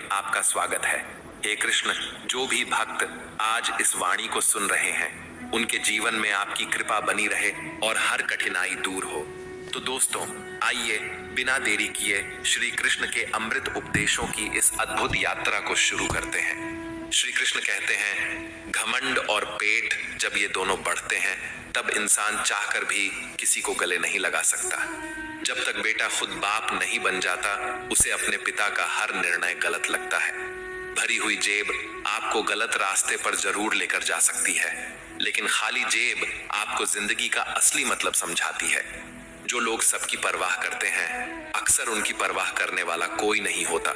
आपका स्वागत है। हे कृष्ण, जो भी भक्त आज इस वाणी को सुन रहे हैं, उनके जीवन में आपकी कृपा बनी रहे और हर कठिनाई दूर हो। तो दोस्तों, आइए बिना देरी किए श्री कृष्ण के अमृत उपदेशों की इस अद्भुत यात्रा को शुरू करते हैं। श्री कृष्ण कहते हैं, घमंड और पेट जब ये दोनों बढ़ते हैं, तब इंसान चाहकर भी किसी को गले नहीं लगा सकता। जब तक बेटा खुद बाप नहीं बन जाता, उसे अपने पिता का हर निर्णय गलत लगता है। भरी हुई जेब आपको गलत रास्ते पर जरूर लेकर जा सकती है, लेकिन खाली जेब आपको जिंदगी का असली मतलब समझाती है। जो लोग सबकी परवाह करते हैं, अक्सर उनकी परवाह करने वाला कोई नहीं होता।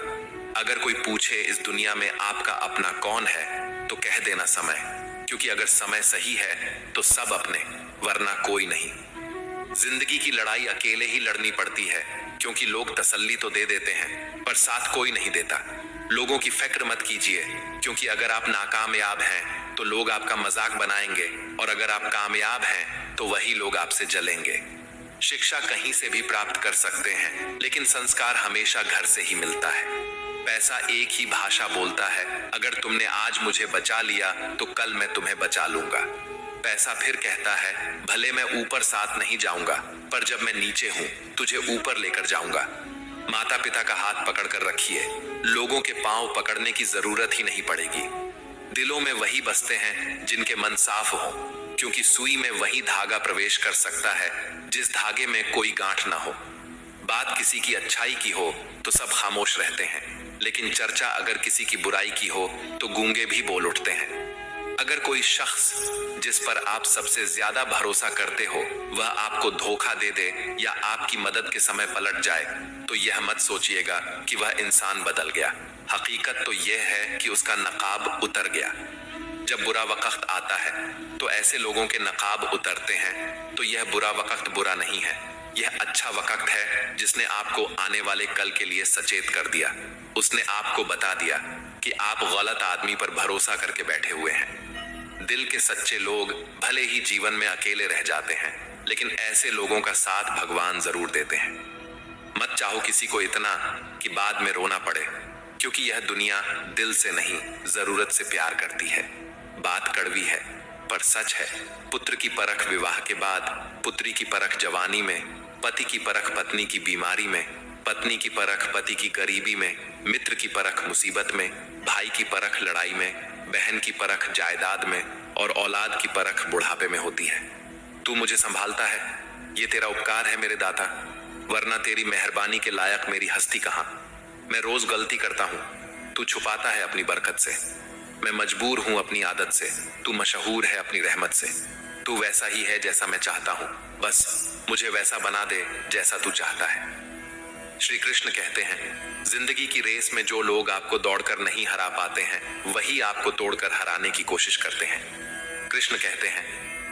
अगर कोई पूछे इस दुनिया में आपका अपना कौन है, तो कह देना समय, क्योंकि अगर समय सही है तो सब अपने, वरना कोई नहीं। जिंदगी की लड़ाई अकेले ही लड़नी पड़ती है, क्योंकि लोग तसल्ली तो दे देते हैं पर साथ कोई नहीं देता। लोगों की फिक्र मत कीजिए, क्योंकि अगर आप नाकामयाब हैं तो लोग आपका मजाक बनाएंगे, और अगर आप कामयाब हैं तो वही लोग आपसे जलेंगे। शिक्षा कहीं से भी प्राप्त कर सकते हैं, लेकिन संस्कार हमेशा घर से ही मिलता है। पैसा एक ही भाषा बोलता है, अगर तुमने आज मुझे बचा लिया तो कल मैं तुम्हें बचा लूंगा। पैसा फिर कहता है, भले मैं ऊपर साथ नहीं जाऊंगा, पर जब मैं नीचे हूं तुझे ऊपर लेकर जाऊंगा। माता पिता का हाथ पकड़ कर रखिए, लोगों के पांव पकड़ने की जरूरत ही नहीं पड़ेगी। दिलों में वही बसते हैं जिनके मन साफ हो, क्योंकि सुई में वही धागा प्रवेश कर सकता है जिस धागे में कोई गांठ ना हो। बात किसी की अच्छाई की हो तो सब खामोश रहते हैं, लेकिन चर्चा अगर किसी की बुराई की हो तो गूंगे भी बोल उठते हैं। अगर कोई शख्स जिस पर आप सबसे ज्यादा भरोसा करते हो वह आपको धोखा दे दे या आपकी मदद के समय पलट जाए, तो यह मत सोचिएगा कि वह इंसान बदल गया। हकीकत तो यह है कि उसका नकाब उतर गया। जब बुरा वक्त आता है तो ऐसे लोगों के नकाब उतरते हैं, तो यह बुरा वक्त बुरा नहीं है, यह अच्छा वक्त है जिसने आपको आने वाले कल के लिए सचेत कर दिया। उसने आपको बता दिया कि आप गलत आदमी पर भरोसा करके बैठे हुए हैं। दिल के सच्चे लोग भले ही जीवन में अकेले रह जाते हैं, लेकिन ऐसे लोगों का साथ भगवान जरूर देते हैं। मत चाहो किसी को इतना कि बाद में रोना पड़े, क्योंकि यह दुनिया दिल से नहीं, जरूरत से प्यार करती है। बात कड़वी है पर सच है। पुत्र की परख विवाह के बाद, पुत्री की परख जवानी में, पति की परख पत्नी की बीमारी में, पत्नी की परख पति की गरीबी में, मित्र की परख मुसीबत में, भाई की परख लड़ाई में, बहन की परख जायदाद में, और औलाद की परख बुढ़ापे में होती है। तू मुझे संभालता है, ये तेरा उपकार है मेरे दाता, वरना तेरी मेहरबानी के लायक मेरी हस्ती कहां। मैं रोज गलती करता हूं, तू छुपाता है अपनी बरकत से। मैं मजबूर हूं अपनी आदत से, तू मशहूर है अपनी रहमत से। तू वैसा ही है जैसा मैं चाहता हूं, बस मुझे वैसा बना दे जैसा तू चाहता है। श्री कृष्ण कहते हैं, जिंदगी की रेस में जो लोग आपको दौड़कर नहीं हरा पाते हैं, वही आपको तोड़कर हराने की कोशिश करते हैं। कृष्ण कहते हैं,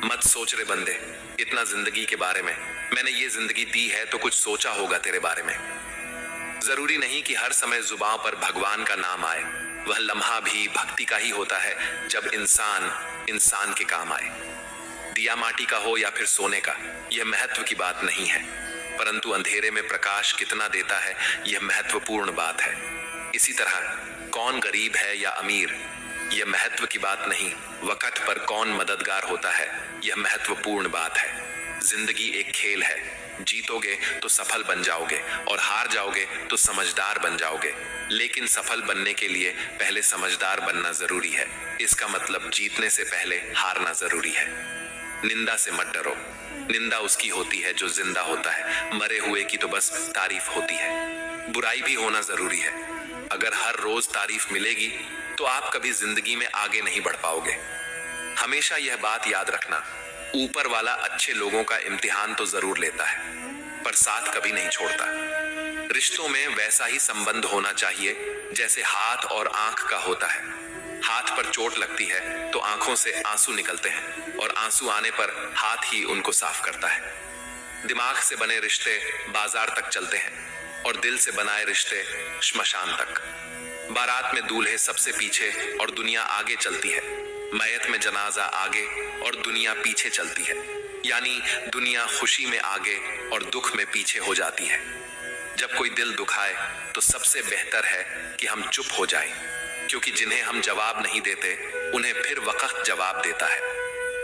मत सोच रे बंदे इतना जिंदगी के बारे में, मैंने ये जिंदगी दी है तो कुछ सोचा होगा तेरे बारे में। जरूरी नहीं कि हर समय जुबान पर भगवान का नाम आए, वह लम्हा भी भक्ति का ही होता है जब इंसान इंसान के काम आए। दिया माटी का हो या फिर सोने का, यह महत्व की बात नहीं है, परंतु अंधेरे में प्रकाश कितना देता है यह महत्वपूर्ण बात है। इसी तरह कौन गरीब है या अमीर, यह महत्व की बात नहीं, वक्त पर कौन मददगार होता है यह महत्वपूर्ण बात है। जिंदगी एक खेल है, जीतोगे तो सफल बन जाओगे और हार जाओगे तो समझदार बन जाओगे, लेकिन सफल बनने के लिए पहले समझदार बनना जरूरी है। इसका मतलब जीतने से पहले हारना जरूरी है। निंदा से मत डरो, निंदा उसकी होती है जो जिंदा होता है, मरे हुए की तो बस तारीफ होती है। बुराई भी होना जरूरी है, अगर हर रोज तारीफ मिलेगी तो आप कभी जिंदगी में आगे नहीं बढ़ पाओगे। हमेशा यह बात याद रखना, ऊपर वाला अच्छे लोगों का इम्तिहान तो जरूर लेता है, पर साथ कभी नहीं छोड़ता। रिश्तों में वैसा ही संबंध होना चाहिए जैसे हाथ और आंख का होता है। हाथ पर चोट लगती है तो आंखों से आंसू निकलते हैं, और आंसू आने पर हाथ ही उनको साफ करता है। दिमाग से बने रिश्ते बाजार तक चलते हैं, और दिल से बनाए रिश्ते श्मशान तक। बारात में दूल्हे सबसे पीछे और दुनिया आगे चलती है, मैयत में जनाजा आगे और दुनिया पीछे चलती है, यानी दुनिया खुशी में आगे और दुख में पीछे हो जाती है। जब कोई दिल दुखाए तो सबसे बेहतर है कि हम चुप हो जाएं, क्योंकि जिन्हें हम जवाब नहीं देते उन्हें फिर वक्त जवाब देता है।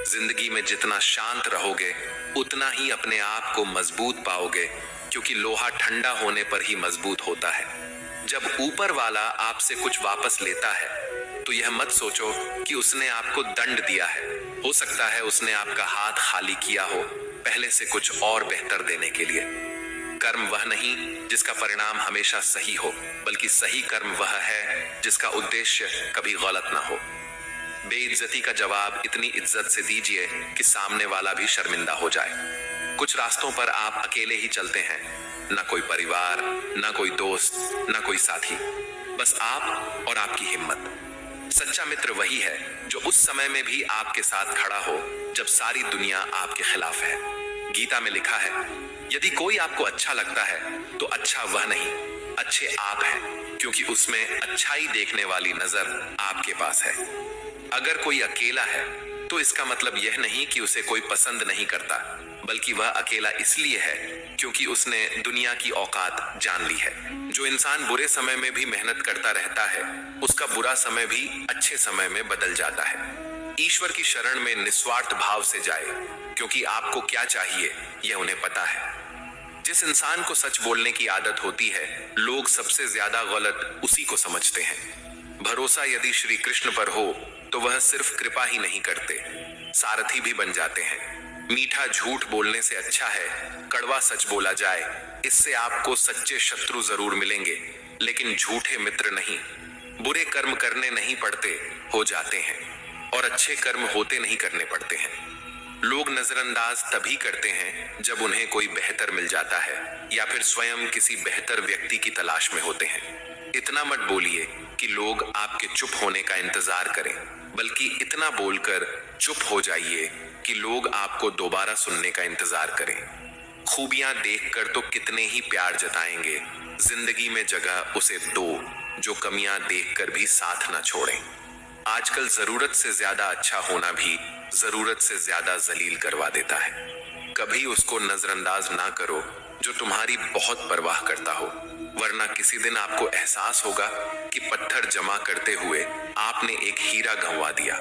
जिंदगी में जितना शांत रहोगे उतना ही अपने आप को मजबूत पाओगे, क्योंकि लोहा ठंडा होने पर ही मजबूत होता है। जब ऊपर वाला आपसे कुछ वापस लेता है तो यह मत सोचो कि उसने आपको दंड दिया है। हो सकता है उसने आपका हाथ खाली किया हो पहले से कुछ और बेहतर देने के लिए। कर्म वह नहीं जिसका परिणाम हमेशा सही हो, बल्कि सही कर्म वह है जिसका उद्देश्य कभी गलत ना हो। बेइज्जती का जवाब इतनी इज्जत से दीजिए कि सामने वाला भी शर्मिंदा हो जाए। कुछ रास्तों पर आप अकेले ही चलते हैं, ना कोई परिवार, ना कोई दोस्त, ना कोई साथी, बस आप और आपकी हिम्मत। सच्चा मित्र वही है जो उस समय में भी आपके साथ खड़ा हो जब सारी दुनिया आपके खिलाफ है। गीता में लिखा है, यदि कोई आपको अच्छा लगता है तो अच्छा वह नहीं, अच्छे आप हैं, क्योंकि उसमें अच्छाई देखने वाली नजर आपके पास है। अगर कोई अकेला है तो इसका मतलब यह नहीं कि उसे कोई पसंद नहीं करता, बल्कि वह अकेला इसलिए है क्योंकि उसने दुनिया की औकात जान ली है। जो इंसान बुरे समय में भी मेहनत करता रहता है उसका बुरा समय भी अच्छे समय में बदल जाता है। ईश्वर की शरण में निस्वार्थ भाव से जाए, क्योंकि आपको क्या चाहिए यह उन्हें पता है। जिस इंसान को सच बोलने की आदत होती है लोग सबसे ज्यादा गलत उसी को समझते हैं। भरोसा यदि श्री कृष्ण पर हो तो वह सिर्फ कृपा ही नहीं करते, सारथी भी बन जाते हैं। मीठा झूठ बोलने से अच्छा है कड़वा सच बोला जाए। इससे आपको सच्चे शत्रु जरूर मिलेंगे, लेकिन झूठे मित्र नहीं। बुरे कर्म करने नहीं पड़ते, हो जाते हैं, और अच्छे कर्म होते नहीं करने पड़ते हैं। लोग नजरअंदाज तभी करते हैं जब उन्हें कोई बेहतर मिल जाता है या फिर स्वयं किसी बेहतर व्यक्ति की तलाश में होते हैं। इतना मत बोलिए कि लोग आपके चुप होने का इंतजार करें, बल्कि इतना बोलकर चुप हो जाइए कि लोग आपको दोबारा सुनने का इंतजार करें। खूबियां देखकर तो कितने ही प्यार जताएंगे, जिंदगी में जगह उसे दो जो कमियां देखकर भी साथ ना छोड़ें। आजकल जरूरत से ज्यादा अच्छा होना भी जरूरत से ज्यादा जलील करवा देता है। कभी उसको नजरअंदाज ना करो जो तुम्हारी बहुत परवाह करता हो, वरना किसी दिन आपको एहसास होगा कि पत्थर जमा करते हुए आपने एक हीरा गंवा दिया।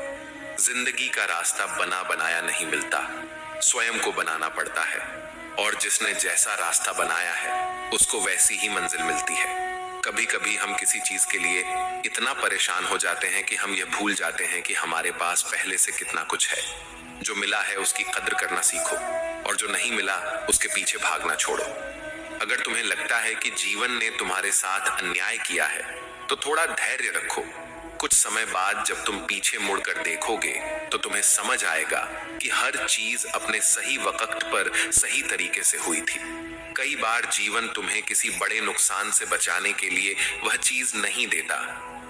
जिंदगी का रास्ता बना बनाया नहीं मिलता, स्वयं को बनाना पड़ता है, और जिसने जैसा रास्ता बनाया है उसको वैसी ही मंजिल मिलती है। कभी कभी हम किसी चीज के लिए इतना परेशान हो जाते हैं कि हम ये भूल जाते हैं कि हमारे पास पहले से कितना कुछ है। जो मिला है उसकी कद्र करना सीखो, और जो नहीं मिला उसके पीछे भागना छोड़ो। अगर तुम्हें लगता है कि जीवन ने तुम्हारे साथ अन्याय किया है तो थोड़ा धैर्य रखो। कुछ समय बाद जब तुम पीछे मुड़कर देखोगे तो तुम्हें समझ आएगा कि हर चीज अपने सही वक्त पर सही तरीके से हुई थी। कई बार जीवन तुम्हें किसी बड़े नुकसान से बचाने के लिए वह चीज नहीं देता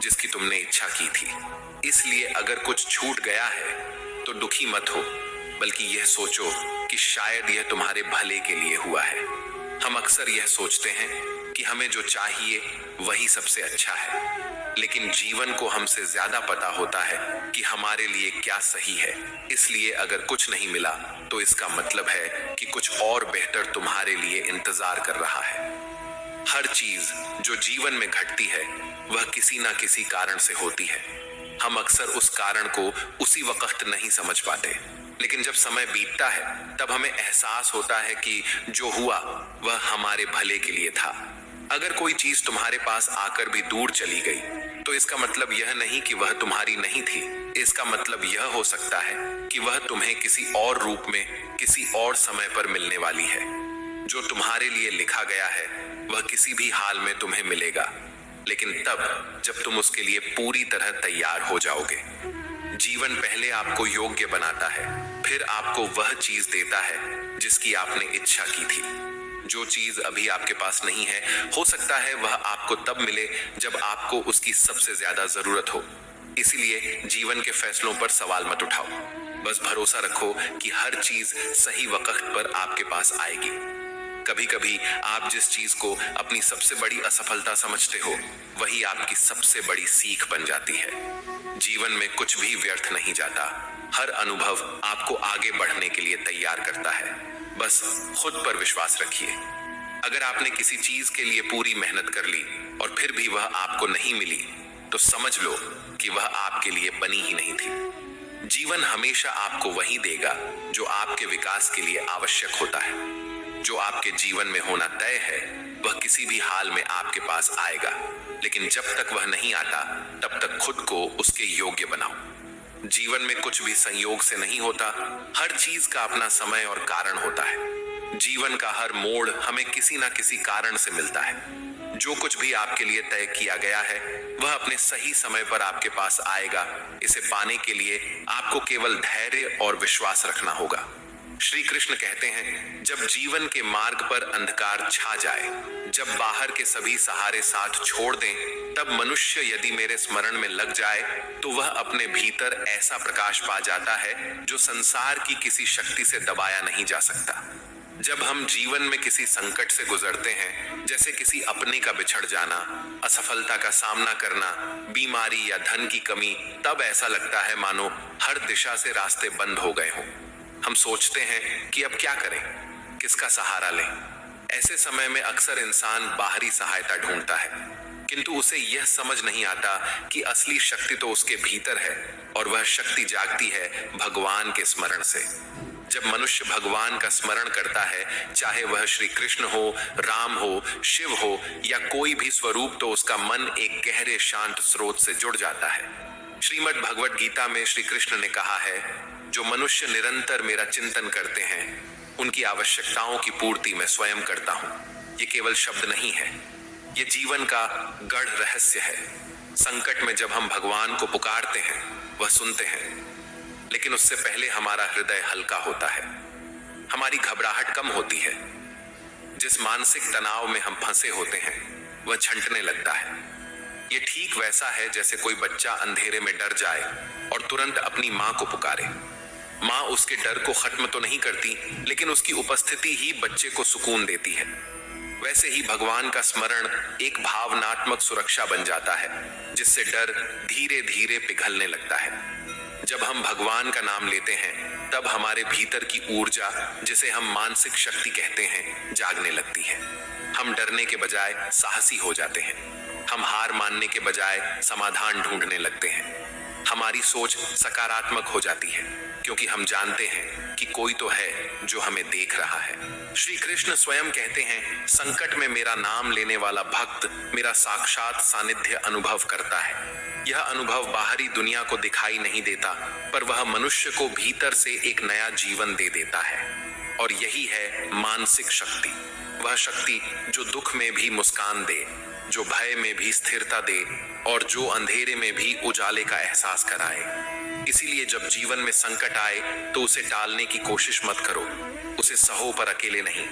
जिसकी तुमने इच्छा की थी। इसलिए अगर कुछ छूट गया है तो दुखी मत हो, बल्कि यह सोचो कि शायद यह तुम्हारे भले के लिए हुआ है। हम अक्सर यह सोचते हैं कि हमें जो चाहिए वही सबसे अच्छा है, लेकिन जीवन को हमसे ज्यादा पता होता है कि हमारे लिए क्या सही है। इसलिए अगर कुछ नहीं मिला तो इसका मतलब है कि कुछ और बेहतर तुम्हारे लिए इंतजार कर रहा है। हर चीज जो जीवन में घटती है वह किसी ना किसी कारण से होती है। हम अक्सर उस कारण को उसी वक्त नहीं समझ पाते, लेकिन जब समय बीतता है तब हमें एहसास होता है कि जो हुआ वह हमारे भले के लिए था। अगर कोई चीज तुम्हारे पास आकर भी दूर चली गई तो इसका मतलब यह नहीं कि वह तुम्हारी नहीं थी। इसका मतलब यह हो सकता है कि वह तुम्हें किसी और रूप में किसी और समय पर मिलने वाली है। जो तुम्हारे लिए लिखा गया है वह किसी भी हाल में तुम्हें मिलेगा, लेकिन तब जब तुम उसके लिए पूरी तरह तैयार हो जाओगे। जीवन पहले आपको योग्य बनाता है, फिर आपको वह चीज देता है जिसकी आपने इच्छा की थी। जो चीज अभी आपके पास नहीं है, हो सकता है वह आपको तब मिले जब आपको उसकी सबसे ज्यादा जरूरत हो। इसीलिए जीवन के फैसलों पर सवाल मत उठाओ, बस भरोसा रखो कि हर चीज सही वक्त पर आपके पास आएगी। कभी कभी आप जिस चीज को अपनी सबसे बड़ी असफलता समझते हो वही आपकी सबसे बड़ी सीख बन जाती है। जीवन में कुछ भी व्यर्थ नहीं जाता, हर अनुभव आपको आगे बढ़ने के लिए तैयार करता है। बस खुद पर विश्वास रखिए। अगर आपने किसी चीज के लिए पूरी मेहनत कर ली और फिर भी वह आपको नहीं मिली, तो समझ लो कि वह आपके लिए बनी ही नहीं थी। जीवन हमेशा आपको वही देगा जो आपके विकास के लिए आवश्यक होता है। जो आपके जीवन में होना तय है वह किसी भी हाल में आपके पास आएगा, लेकिन जब तक वह नहीं आता तब तक खुद को उसके योग्य बनाओ। जीवन में कुछ भी संयोग से नहीं होता, हर चीज का अपना समय और कारण होता है। जीवन का हर मोड़ हमें किसी ना किसी कारण से मिलता है। जो कुछ भी आपके लिए तय किया गया है वह अपने सही समय पर आपके पास आएगा। इसे पाने के लिए आपको केवल धैर्य और विश्वास रखना होगा। श्री कृष्ण कहते हैं, जब जीवन के मार्ग पर अंधकार छा जाए, जब बाहर के सभी सहारे साथ छोड़ दें, तब मनुष्य यदि मेरे स्मरण में लग जाए तो वह अपने भीतर ऐसा प्रकाश पा जाता है जो संसार की किसी शक्ति से दबाया नहीं जा सकता। जब हम जीवन में किसी संकट से गुजरते हैं, जैसे किसी अपने का बिछड़ जाना, असफलता का सामना करना, बीमारी या धन की कमी, तब ऐसा लगता है मानो हर दिशा से रास्ते बंद हो गए हों। हम सोचते हैं कि अब क्या करें, किसका सहारा लें। ऐसे समय में अक्सर इंसान बाहरी सहायता ढूंढता है, किंतु उसे यह समझ नहीं आता कि असली शक्ति तो उसके भीतर है और वह शक्ति जागती है भगवान के स्मरण से। जब मनुष्य भगवान का स्मरण करता है, चाहे वह श्री कृष्ण हो, राम हो, शिव हो या कोई भी स्वरूप, तो उसका मन एक गहरे शांत स्रोत से जुड़ जाता है। श्रीमद् भगवत गीता में श्री कृष्ण ने कहा है, जो मनुष्य निरंतर मेरा चिंतन करते हैं उनकी आवश्यकताओं की पूर्ति मैं स्वयं करता हूं। ये केवल शब्द नहीं है, ये जीवन का गढ़ रहस्य है। संकट में जब हम भगवान को पुकारते हैं वह सुनते हैं, लेकिन उससे पहले हमारा हृदय हल्का होता है, हमारी घबराहट कम होती है। जिस मानसिक तनाव में हम फंसे होते हैं वह छंटने लगता है। ये ठीक वैसा है जैसे कोई बच्चा अंधेरे में डर जाए और तुरंत अपनी माँ को पुकारे। माँ उसके डर को खत्म तो नहीं करती, लेकिन उसकी उपस्थिति ही बच्चे को सुकून देती है। वैसे ही भगवान का स्मरण एक भावनात्मक सुरक्षा बन जाता है, जिससे डर धीरे धीरे पिघलने लगता है। जब हम भगवान का नाम लेते हैं तब हमारे भीतर की ऊर्जा, जिसे हम मानसिक शक्ति कहते हैं, जागने लगती है। हम डरने के बजाय साहसी हो जाते हैं। हम हार मानने के बजाय समाधान ढूंढने लगते हैं। हमारी सोच सकारात्मक हो जाती है, क्योंकि हम जानते हैं कि कोई तो है जो हमें देख रहा है। श्री कृष्ण स्वयं कहते हैं, संकट में मेरा नाम लेने वाला भक्त मेरा साक्षात सानिध्य अनुभव करता है। यह अनुभव बाहरी दुनिया को दिखाई नहीं देता, पर वह मनुष्य को भीतर से एक नया जीवन दे देता है। और यही है मानसिक शक्ति, वह शक्ति जो दुख में भी मुस्कान दे, जो भय में भी स्थिरता दे और जो अंधेरे में भी उजाले का एहसास कराए। इसीलिए जब जीवन में संकट आए तो उसे टालने की कोशिश मत करो, उसे सहो, पर अकेले नहीं।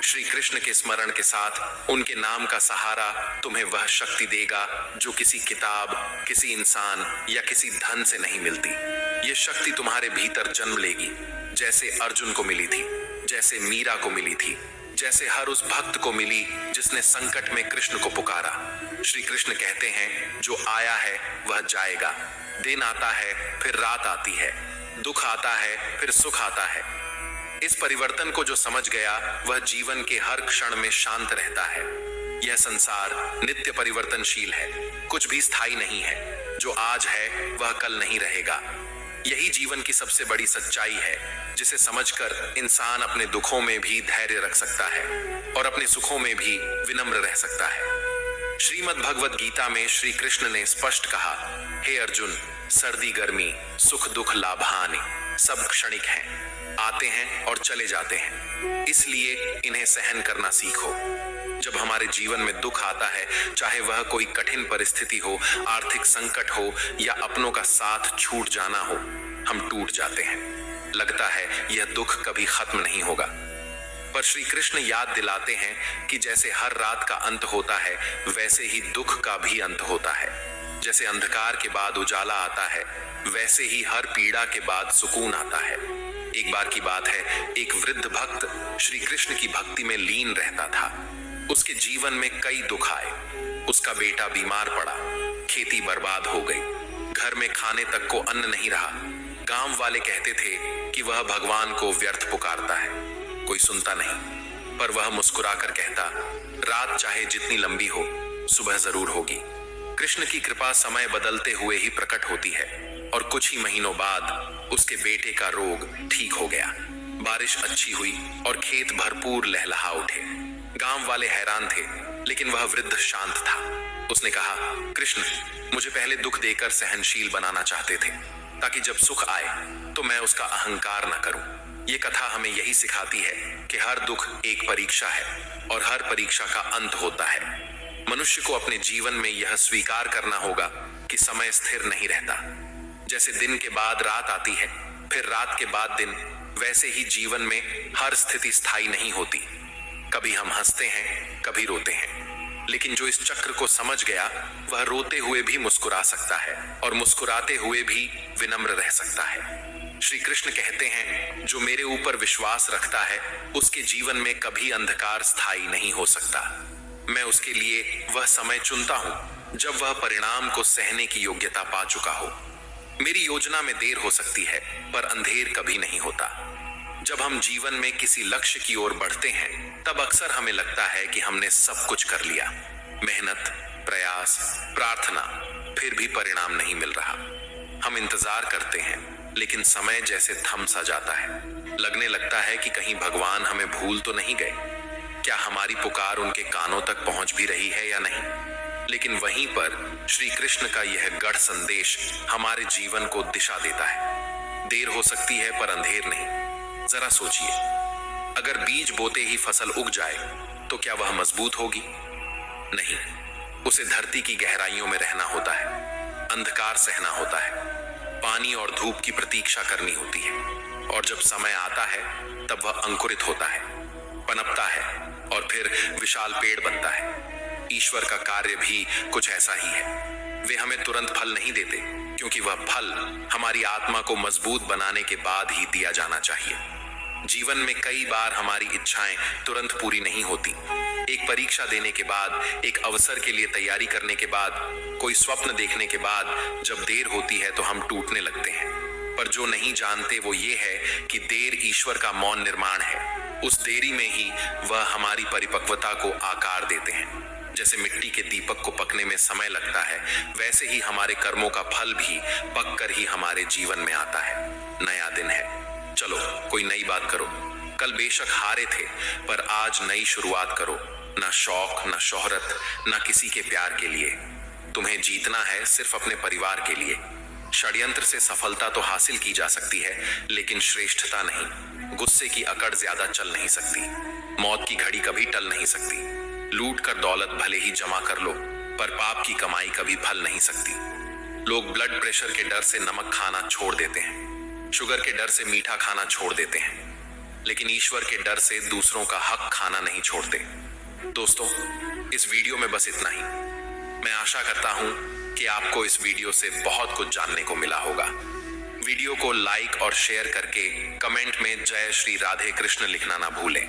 श्री कृष्ण के स्मरण के साथ उनके नाम का सहारा तुम्हें वह शक्ति देगा जो किसी किताब, किसी इंसान या किसी धन से नहीं मिलती। ये शक्ति तुम्हारे भीतर जन्म लेगी, जैसे अर्जुन को मिली थी, जैसे मीरा को मिली थी, जैसे हर उस भक्त को मिली जिसने संकट में कृष्ण को पुकारा। श्री कृष्ण कहते हैं, जो आया है वह जाएगा। दिन आता है फिर रात आती है, दुख आता है फिर सुख आता है। इस परिवर्तन को जो समझ गया वह जीवन के हर क्षण में शांत रहता है। यह संसार नित्य परिवर्तनशील है, कुछ भी स्थायी नहीं है। जो आज है वह कल नहीं रहेगा। यही जीवन की सबसे बड़ी सच्चाई है, जिसे समझकर इंसान अपने दुखों में भी धैर्य रख सकता है और अपने सुखों में भी विनम्र रह सकता है। श्रीमद् भगवत गीता में श्री कृष्ण ने स्पष्ट कहा, हे अर्जुन, सर्दी गर्मी सुख दुख लाभानि सब क्षणिक हैं, आते हैं और चले जाते हैं, इसलिए इन्हें सहन करना सीखो। जब हमारे जीवन में दुख आता है, चाहे वह कोई कठिन परिस्थिति हो, आर्थिक संकट हो या अपनों का साथ छूट जाना हो, हम टूट जाते हैं। लगता है यह दुख कभी खत्म नहीं होगा, पर श्री कृष्ण याद दिलाते हैं कि जैसे हर रात का अंत होता है, वैसे ही दुख का भी अंत होता है। जैसे अंधकार के बाद उजाला आता है, वैसे ही हर पीड़ा के बाद सुकून आता है। एक बार की बात है, एक वृद्ध भक्त श्री कृष्ण की भक्ति में लीन रहता था। उसके जीवन में कई दुख आए। उसका बेटा बीमार पड़ा, खेती बर्बाद हो गई, घर में खाने तक को अन्न नहीं रहा। गांव वाले कहते थे कि वह भगवान को व्यर्थ पुकारता है, कोई सुनता नहीं। पर वह मुस्कुराकर कहता, रात चाहे जितनी लंबी हो, सुबह जरूर होगी। कृष्ण की कृपा समय बदलते हुए ही प्रकट होती है और कुछ ही महीनों बाद उसके बेटे का रोग ठीक हो गया। बारिश अच्छी हुई और खेत भरपूर लहलहा उठे। गांव वाले हैरान थे, लेकिन वह वृद्ध शांत था। उसने कहा, कृष्ण मुझे पहले दुख देकर सहनशील बनाना चाहते थे, ताकि जब सुख आए तो मैं उसका अहंकार न करूं। ये कथा हमें यही सिखाती है कि हर दुख एक परीक्षा है और हर परीक्षा का अंत होता है। मनुष्य को अपने जीवन में यह स्वीकार करना होगा कि समय स्थिर नहीं रहता। जैसे दिन के बाद रात आती है, फिर रात के बाद दिन, वैसे ही जीवन में हर स्थिति स्थायी नहीं होती। कभी हम हंसते हैं, कभी रोते हैं, लेकिन जो इस चक्र को समझ गया वह रोते हुए भी मुस्कुरा सकता है और मुस्कुराते हुए भी विनम्र रह सकता है। श्री कृष्ण कहते हैं, जो मेरे ऊपर विश्वास रखता है उसके जीवन में कभी अंधकार स्थायी नहीं हो सकता। मैं उसके लिए वह समय चुनता हूं जब वह परिणाम को सहने की योग्यता पा चुका हो। मेरी योजना में देर हो सकती है, पर अंधेर कभी नहीं होता। जब हम जीवन में किसी लक्ष्य की ओर बढ़ते हैं, तब अक्सर हमें लगता है कि हमने सब कुछ कर लिया। मेहनत, प्रयास, प्रार्थना, फिर भी परिणाम नहीं मिल रहा। हम इंतजार करते हैं, लेकिन समय जैसे थम सा जाता है। लगने लगता है कि कहीं भगवान हमें भूल तो नहीं गए। क्या हमारी पुकार उनके कानों तक पहुंच भी रही है या नहीं? लेकिन वहीं पर श्री कृष्ण का यह गढ़ संदेश हमारे जीवन को दिशा देता है। देर हो सकती है, पर अंधेर नहीं। जरा सोचिए, अगर बीज बोते ही फसल उग जाए तो क्या वह मजबूत होगी? नहीं, उसे धरती की गहराइयों में रहना होता है, अंधकार सहना होता है, पानी और धूप की प्रतीक्षा करनी होती है, और जब समय आता है तब वह अंकुरित होता है, पनपता है और फिर विशाल पेड़ बनता है। ईश्वर का कार्य भी कुछ ऐसा ही है। वे हमें तुरंत फल नहीं देते, क्योंकि वह फल हमारी आत्मा को मजबूत बनाने के बाद ही दिया जाना चाहिए। जीवन में कई बार हमारी इच्छाएं तुरंत पूरी नहीं होती। एक परीक्षा देने के बाद, एक अवसर के लिए तैयारी करने के बाद, कोई स्वप्न देखने के बाद जब देर होती है तो हम टूटने लगते हैं। पर जो नहीं जानते वो ये है कि देर ईश्वर का मौन निर्माण है। उस देरी में ही वह हमारी परिपक्वता को आकार देते हैं। जैसे मिट्टी के दीपक को पकने में समय लगता है, वैसे ही हमारे कर्मों का फल भी पककर ही हमारे जीवन में आता है। नया दिन है, चलो कोई नई बात करो। कल बेशक हारे थे, पर आज नई शुरुआत करो। ना शौक, ना शोहरत, ना किसी के प्यार के लिए। तुम्हें जीतना है सिर्फ अपने परिवार के लिए। षड्यंत्र से सफलता तो हासिल की जा सकती है, लेकिन श्रेष्ठता नहीं। गुस्से की अकड़ ज्यादा चल नहीं सकती। मौत की घड़ी कभी टल नहीं सकती। लूट कर दौलत भले ही जमा कर लो, पर पाप की कमाई कभी फल नहीं सकती। लोग ब्लड प्रेशर के डर से नमक खाना छोड़ देते हैं, शुगर के डर से मीठा खाना छोड़ देते हैं, लेकिन ईश्वर के डर से दूसरों का हक खाना नहीं छोड़ते। दोस्तों, इस वीडियो में बस इतना ही। मैं आशा करता हूं कि आपको इस वीडियो से बहुत कुछ जानने को मिला होगा। वीडियो को लाइक और शेयर करके कमेंट में जय श्री राधे कृष्ण लिखना ना भूलें।